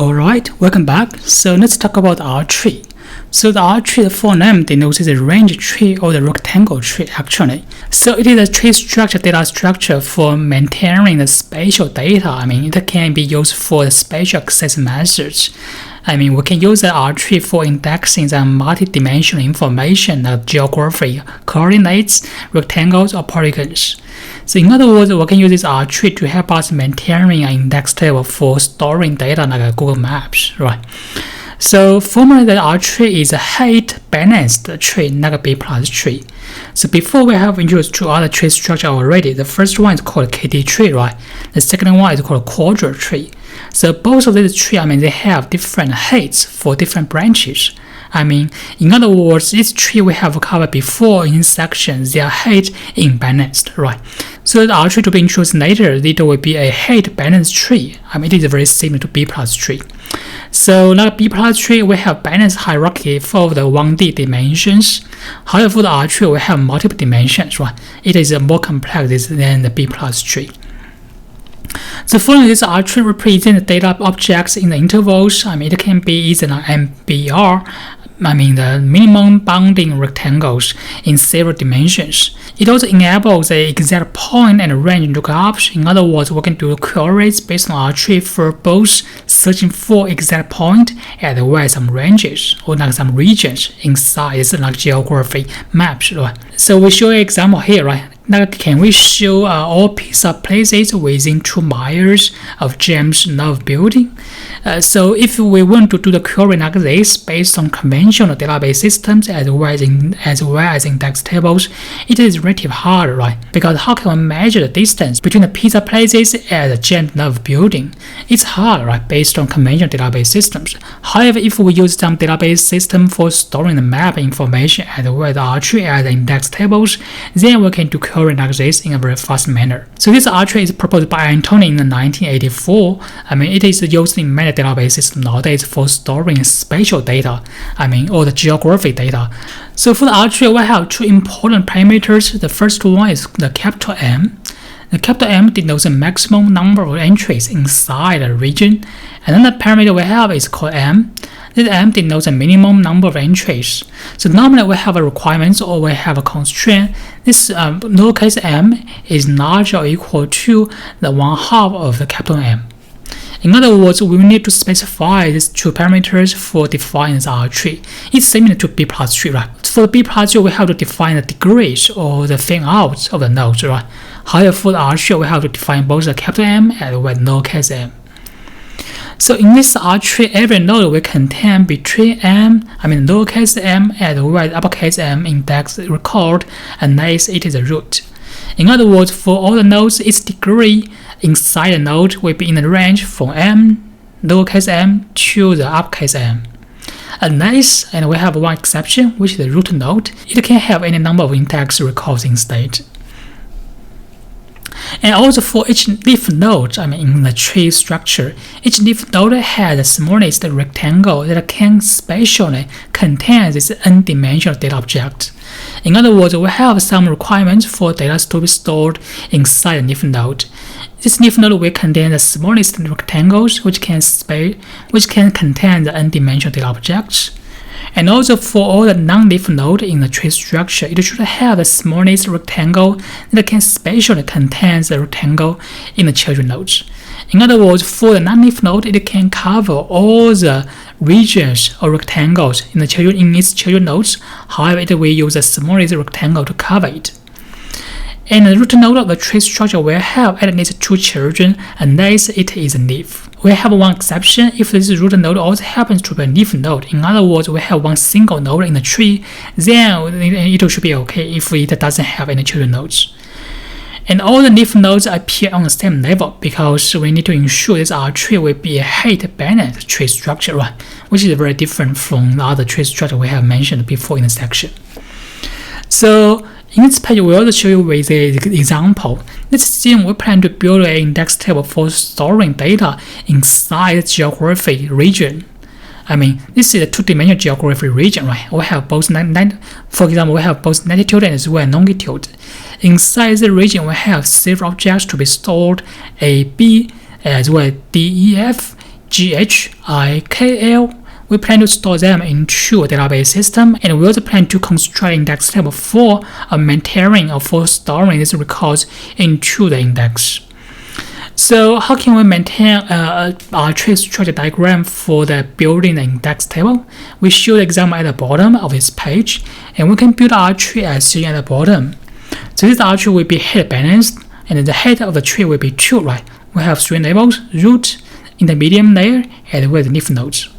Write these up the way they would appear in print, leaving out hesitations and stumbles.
Alright, welcome back. So let's talk about R tree. So the R tree, the full name denotes the range tree or the rectangle tree actually. So it is a tree structure data structure for maintaining the spatial data. It can be used for the spatial access methods. We can use the R tree for indexing the multi-dimensional information like geography, coordinates, rectangles, or polygons. So in other words, we can use this R tree to help us maintaining an index table for storing data like Google Maps, right? So formally, the R tree is a height-balanced tree, like a B plus tree. So before we have introduced two other tree structure already. The first one is called KD tree, right? The second one is called quadrat tree. So both of these trees, they have different heights for different branches. In other words, this tree we have covered before in sections, their height imbalanced, right? So the R tree to be introduced later, it will be a height balanced tree. It is very similar to B plus tree. So like B plus tree, we have balanced hierarchy for the 1D dimensions. However, for the R tree, we have multiple dimensions, right? It is more complex than the B plus tree. So following this R tree represents data objects in the intervals. It can be either an MBR, the minimum bounding rectangles in several dimensions. It also enables the exact point and range lookups. In other words, we can do queries based on R tree for both searching for exact point as well as some ranges or like some regions inside like geography maps, right? So we show an example here, right? Can we show all pizza places within 2 miles of James Love Building? So if we want to do the query like this based on conventional database systems as well as index tables, it is relatively hard, right? Because how can we measure the distance between the pizza places and the James Love Building? It's hard, right? Based on conventional database systems. However, if we use some database system for storing the map information as well as R tree as index tables, then we can do query like this in a very fast manner. So this R tree is proposed by Anthony in 1984. It is used in many database systems nowadays for storing spatial data, or the geographic data. So for the R tree, we have two important parameters. The first one is the capital M. The capital M denotes the maximum number of entries inside a region. Another parameter we have is called M. This M denotes a minimum number of entries. So normally we have a requirement or we have a constraint. This lowercase m is larger or equal to the 1/2 of the capital M. In other words, we need to specify these two parameters for defining the R tree. It's similar to B plus tree, right? For the B plus tree, we have to define the degrees or the fan out of the nodes, right? However, for the R tree, we have to define both the capital M as well as lowercase m. So in this R tree, every node will contain between lowercase m as well as uppercase m index record unless it is a root. In other words, for all the nodes, its degree inside the node will be in the range from m, lowercase m, to the uppercase m. Unless, and we have one exception, which is the root node, it can have any number of index records instead. And also for each leaf node, in the tree structure, each leaf node has the smallest rectangle that can spatially contain this n-dimensional data object. In other words, we have some requirements for data to be stored inside a leaf node. This leaf node will contain the smallest rectangles, which can contain the n-dimensional data objects. And also for all the non-leaf nodes in the tree structure, it should have the smallest rectangle that can spatially contain the rectangle in the children nodes. In other words, for the non-leaf node, it can cover all the regions or rectangles in its children nodes. However, it will use the smallest rectangle to cover it. And the root node of the tree structure will have at least 2 children unless it is a leaf. We have one exception if this root node also happens to be a leaf node. In other words, we have one single node in the tree, then it should be okay if it doesn't have any children nodes. And all the leaf nodes appear on the same level because we need to ensure this R tree will be a height-balanced tree structure, right? Which is very different from the other tree structure we have mentioned before in the section. So in this page, we will show you with an example. Let's assume we plan to build an index table for storing data inside the geographic region. This is a 2-dimensional geographic region, right? We have both, for example, we have both latitude and as well as longitude. Inside the region, we have several objects to be stored: A, B, as well as D, E, F, G, H, I, K, L. We plan to store them into a database system, and we also plan to construct an index table for maintaining or for storing these records into the index. So how can we maintain our tree structure diagram for the building the index table? We show the example at the bottom of this page, and we can build our tree as seen at the bottom. So this R tree will be head balanced, and the head of the tree will be 2, right? We have 3 labels: root, intermediate layer, and with leaf nodes.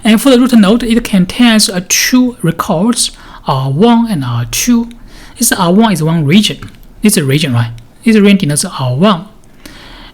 And for the root node, it contains 2 records, R1 and R2. This R1 is one region. This is a region, right? This region denotes R1.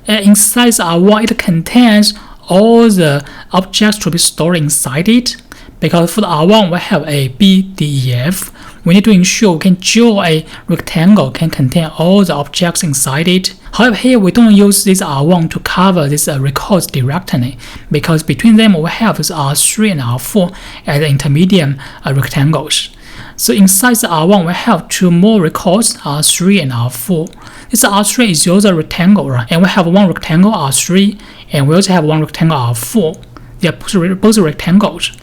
And inside R1, it contains all the objects to be stored inside it. Because for the R1, we have A, B, D, E, F. We need to ensure we can draw a rectangle can contain all the objects inside it. However, here we don't use this R1 to cover these records directly, because between them we have this R3 and R4 as intermediate rectangles. So inside the R1 we have 2 more records, R3 and R4. This R3 is also a rectangle, right? And we have one rectangle R3, and we also have one rectangle R4. They are both rectangles.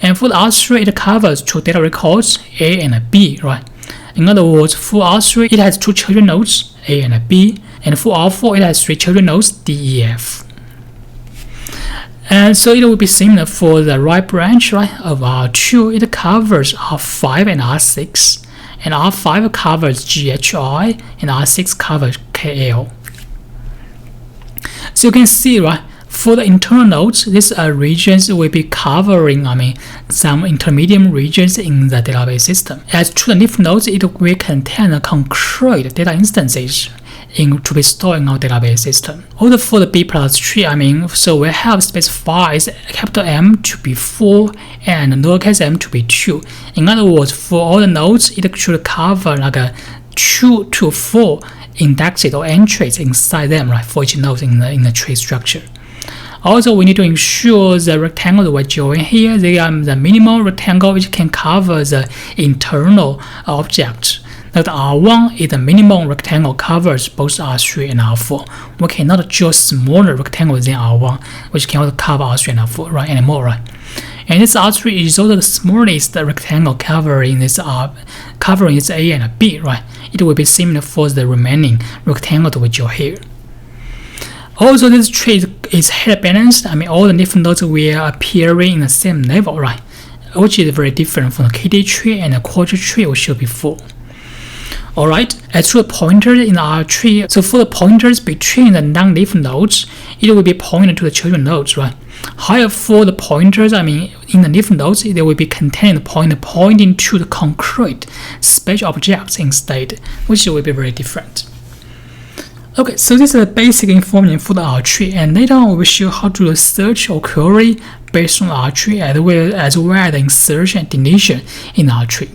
And for the R3, it covers 2 data records, A and B, right? In other words, for R3, it has 2 children nodes, A and B, and for R4, it has 3 children nodes, D, E, F. And so it will be similar for the right branch, right, of R2. It covers R5 and R6, and R5 covers G, H, I, and R6 covers K, L. So you can see, right, for the internal nodes, these regions will be covering, some intermediate regions in the database system. As to the leaf nodes, it will contain concrete data instances to be stored in our database system. Also for the B plus tree, so we have specified capital M to be 4 and lowercase m to be 2. In other words, for all the nodes, it should cover like 2 to 4 indexes or entries inside them, right, for each node in the tree structure. Also, we need to ensure the rectangle that we're drawing here, they are the minimal rectangle which can cover the internal object. That R1 is the minimum rectangle covers both R3 and R4. We cannot draw smaller rectangle than R1, which can also cover R3 and R4, right, anymore, right? And this R3 is also the smallest rectangle covering this A and B, right? It will be similar for the remaining rectangle that we draw here. Also, this tree is head balanced. All the leaf nodes will appear in the same level, right? Which is very different from the KD tree and the quadrat tree we showed before. Alright, as to the pointers in our tree, so for the pointers between the non-leaf nodes, it will be pointed to the children nodes, right? However, for the pointers, in the leaf nodes, they will be containing the pointer pointing to the concrete special objects instead, which will be very different. Okay, so this is the basic information for the R tree, and later on we will show how to do a search or query based on R tree as well as the insertion and deletion in R tree.